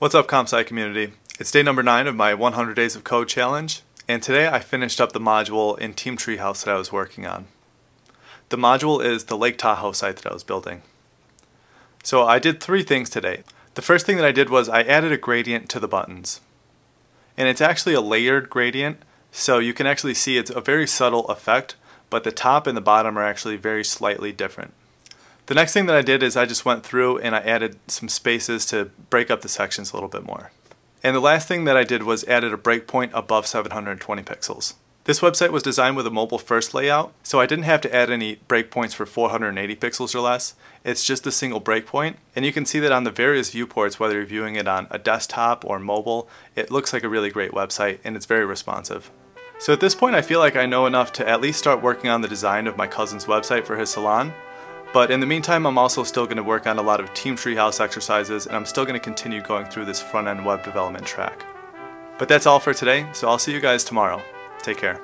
What's up, CompSci community? It's day number 9 of my 100 Days of Code challenge, and today I finished up the module in Team Treehouse that I was working on. The module is the Lake Tahoe site that I was building. So I did 3 things today. The first thing that I did was I added a gradient to the buttons. And it's actually a layered gradient, so you can actually see it's a very subtle effect, but the top and the bottom are actually very slightly different. The next thing that I did is I just went through and I added some spaces to break up the sections a little bit more. And the last thing that I did was added a breakpoint above 720 pixels. This website was designed with a mobile first layout, so I didn't have to add any breakpoints for 480 pixels or less. It's just a single breakpoint, and you can see that on the various viewports, whether you're viewing it on a desktop or mobile, it looks like a really great website and it's very responsive. So at this point I feel like I know enough to at least start working on the design of my cousin's website for his salon. But in the meantime, I'm also still going to work on a lot of Team Treehouse exercises, and I'm still going to continue going through this front-end web development track. But that's all for today, so I'll see you guys tomorrow. Take care.